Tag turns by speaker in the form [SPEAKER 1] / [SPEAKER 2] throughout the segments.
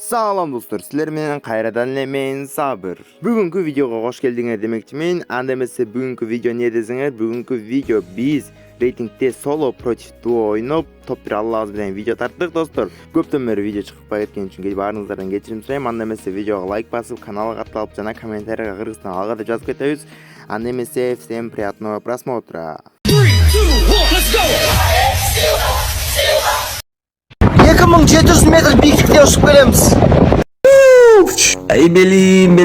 [SPEAKER 1] Салам достор, силер менен кайрадан эле мен Сабыр. Бүгүнкү видеого кош келдиңер демекчимин. Анда эмесе бүгүнкү видео эмне десеңер, бүгүнкү видео биз рейтингде соло против дуо ойноп топ 1 алабыз деген видео тарттык достор. Көптөн бери видео чыкпай кеткен үчүн баарыңыздардан кечирим сурайм. Анда эмесе видеого лайк басып, каналга катталып жана комментарийга Кыргызстан алга деп жазып кетебиз. Анда эмесе всем приятного просмотра.
[SPEAKER 2] 2700 метр биіктікте ұшып келеміз.
[SPEAKER 3] Ай белим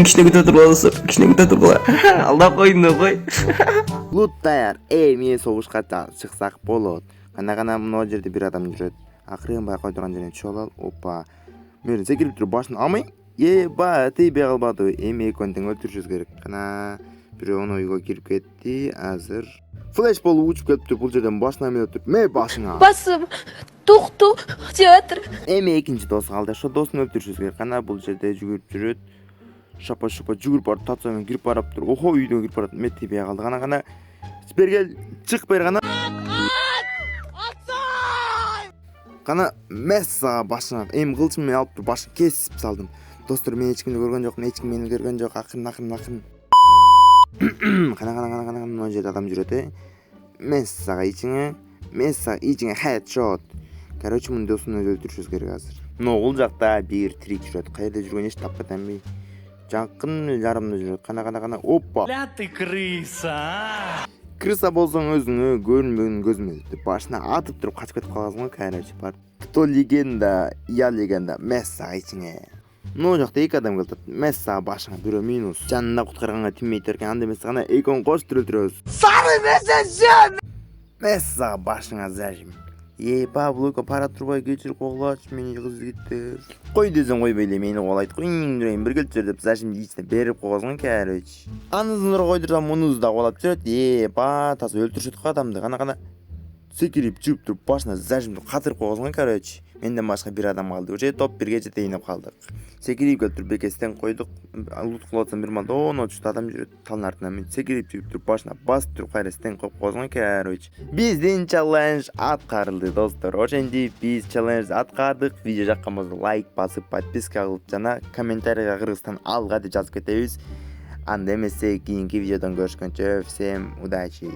[SPEAKER 3] кичине күтө турбалысып, кичине күтө турбала. Алдап койдум кой.
[SPEAKER 1] Лут даяр. Эмне согушка чыксак болот. Кана мына жерде бир адам жүрөт. Акырын байкой турган жерден түшүп алалы. Опа. Мен секирип туруп башын алмай. Еба, тийбей калбады. Эми экөөнү өлтүрүшүбүз керек. Кана бирөөнү үйгө кирип кетти. Азыр флеш болуп учуп келиптир. Бул жерден башына эме өтүп. Ме башыңа.
[SPEAKER 4] Басым тукту театр.
[SPEAKER 1] Эми экинчи досу калды. Ошо досун өлтүрүшүбүз керек. Кана бул жерде жүгүрүп жүрөт. Шапа жүгүрүп барып татсамен кирип бараптыр. Охо, үйдөн кирип барат. Ме тийбей калды. Кана бергел чык бер кана. Кана месса башына эми кылчым менен алып туруп башын кесип салдым. Достор, мен эч кимди көргөн жокмун, эч ким мени көргөн жок. Акырын. Кана мына жерде адам жүрөт. Мессага ичиңе headshot. Короче, мын досун өлтүрүшүбүз керек азыр. Бул жакта бир трик жүрөт. Кайда жүргөн эч таап кетемби? Жакын жарымда жүрөт. Кана. Опа.
[SPEAKER 5] Ля ты крыса.
[SPEAKER 1] Крыса болсоң өзүңө көрүнбөгөн көзмө деп башына атып туруп качып кетип каласың го. Короче, бар. Кто легенда? Я легенда. Месса ичиңе. Мына жакта эки адам келатат. Месса башыңа бирөө минус. Жанына куткарганга тиммейтер экен. Анда эмес гана экөөнү коштуруп өлтүрөбүз.
[SPEAKER 2] Сары мессежен!
[SPEAKER 1] Месса башыңа зажим. Еба, блока пара турбай кечирип коглач, мени кызыгыттыр. Кой десең койбой эле мени коголайт. Койдурайын бир келчүр деп зажимди ичине берип койгозгон короче. Анысындыр койдурсам мунуз да коголап жүрөт. Еба, таз өлтүрүшөт го адамды. Кана секирип жүрүп туруп башына зажимди катырып койгозгон короче. Менден башка бир адам калды. Уже топ 1ге жетейин деп калдык. Секирип келип туруп бекестен койдук. Лут кылып атсам бир малда оно чушта адам жүрөт. Талдын артынан мен секирип жүрүп туруп башына басып туруп кайра стен коюп койгозгон короче. Биздин челлендж аткарылды достор. Ошентип биз челлендж аткардык. Видео жаккан болсо лайк басып, подписка кылып жана комментарийга Кыргызстан алга деп жазып кетебиз. Анда эмесе кийинки видеодон көрүшкөнчө всем удачи.